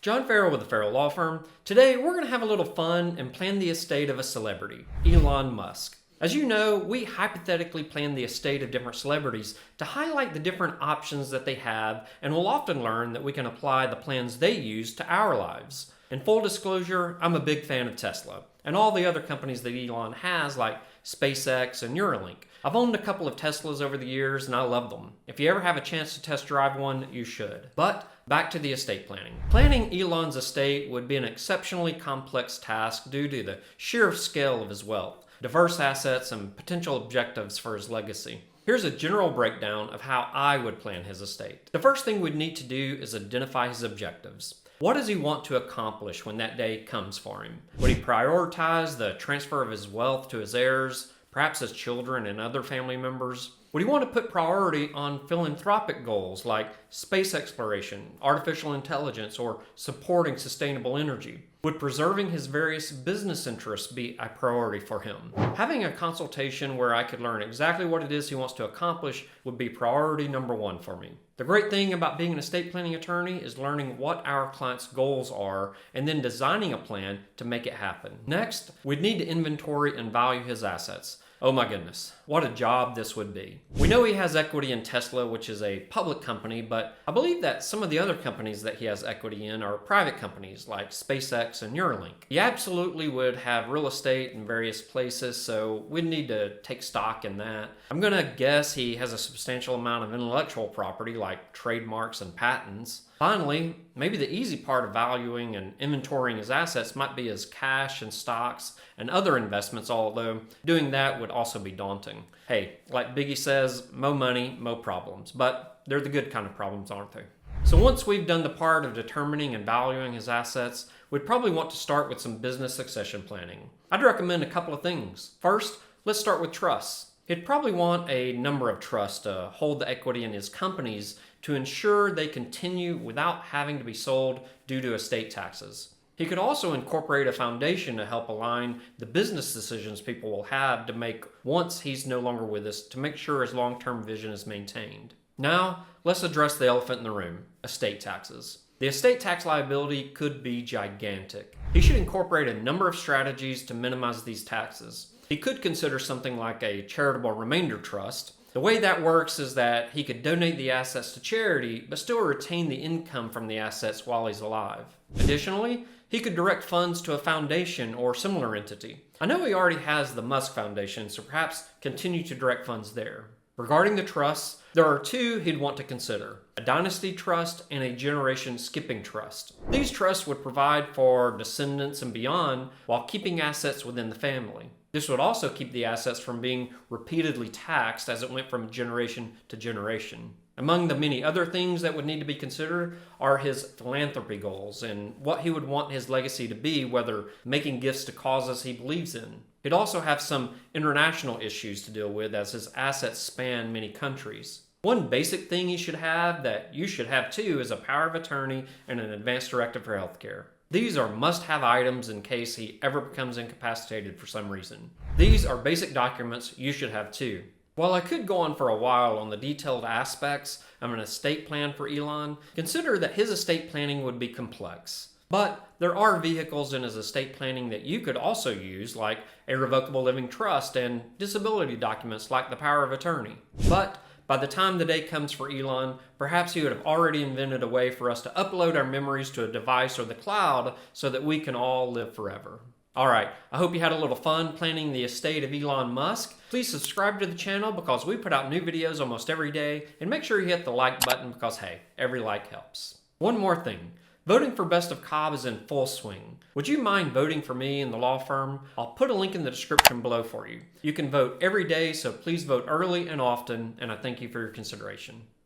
John Farrell with the Farrell Law Firm. Today we're going to have a little fun and plan the estate of a celebrity, Elon Musk. As you know, we hypothetically plan the estate of different celebrities to highlight the different options that they have, and we'll often learn that we can apply the plans they use to our lives. In full disclosure, I'm a big fan of Tesla and all the other companies that Elon has like SpaceX and Neuralink. I've owned a couple of Teslas over the years and I love them. If you ever have a chance to test drive one, you should. But back to the estate planning. Planning Elon's estate would be an exceptionally complex task due to the sheer scale of his wealth, diverse assets, and potential objectives for his legacy. Here's a general breakdown of how I would plan his estate. The first thing we'd need to do is identify his objectives. What does he want to accomplish when that day comes for him? Would he prioritize the transfer of his wealth to his heirs, perhaps his children and other family members? Would he want to put priority on philanthropic goals like space exploration, artificial intelligence, or supporting sustainable energy? Would preserving his various business interests be a priority for him? Having a consultation where I could learn exactly what it is he wants to accomplish would be priority number one for me. The great thing about being an estate planning attorney is learning what our client's goals are and then designing a plan to make it happen. Next, we'd need to inventory and value his assets. Oh my goodness, what a job this would be. We know he has equity in Tesla, which is a public company, but I believe that some of the other companies that he has equity in are private companies like SpaceX and Neuralink. He absolutely would have real estate in various places, so we'd need to take stock in that. I'm gonna guess he has a substantial amount of intellectual property like trademarks and patents. Finally, maybe the easy part of valuing and inventorying his assets might be his cash and stocks and other investments, although doing that would also be daunting. Hey, like Biggie says, mo money, mo problems, but they're the good kind of problems, aren't they? So once we've done the part of determining and valuing his assets, we'd probably want to start with some business succession planning. I'd recommend a couple of things. First, let's start with trusts. He'd probably want a number of trusts to hold the equity in his companies to ensure they continue without having to be sold due to estate taxes. He could also incorporate a foundation to help align the business decisions people will have to make once he's no longer with us to make sure his long-term vision is maintained. Now, let's address the elephant in the room, estate taxes. The estate tax liability could be gigantic. He should incorporate a number of strategies to minimize these taxes. He could consider something like a charitable remainder trust. The way that works is that he could donate the assets to charity, but still retain the income from the assets while he's alive. Additionally, he could direct funds to a foundation or similar entity. I know he already has the Musk Foundation, so perhaps continue to direct funds there. Regarding the trusts, there are two he'd want to consider: a dynasty trust and a generation skipping trust. These trusts would provide for descendants and beyond while keeping assets within the family. This would also keep the assets from being repeatedly taxed as it went from generation to generation. Among the many other things that would need to be considered are his philanthropy goals and what he would want his legacy to be, whether making gifts to causes he believes in. He'd also have some international issues to deal with as his assets span many countries. One basic thing he should have that you should have too is a power of attorney and an advance directive for healthcare. These are must-have items in case he ever becomes incapacitated for some reason. These are basic documents you should have too. While I could go on for a while on the detailed aspects of an estate plan for Elon, consider that his estate planning would be complex. But there are vehicles in his estate planning that you could also use, like a revocable living trust and disability documents like the power of attorney. But by the time the day comes for Elon, perhaps he would have already invented a way for us to upload our memories to a device or the cloud so that we can all live forever. Alright, I hope you had a little fun planning the estate of Elon Musk. Please subscribe to the channel because we put out new videos almost every day, and make sure you hit the like button because hey, every like helps. One more thing. Voting for Best of Cobb is in full swing. Would you mind voting for me and the law firm? I'll put a link in the description below for you. You can vote every day, so please vote early and often, and I thank you for your consideration.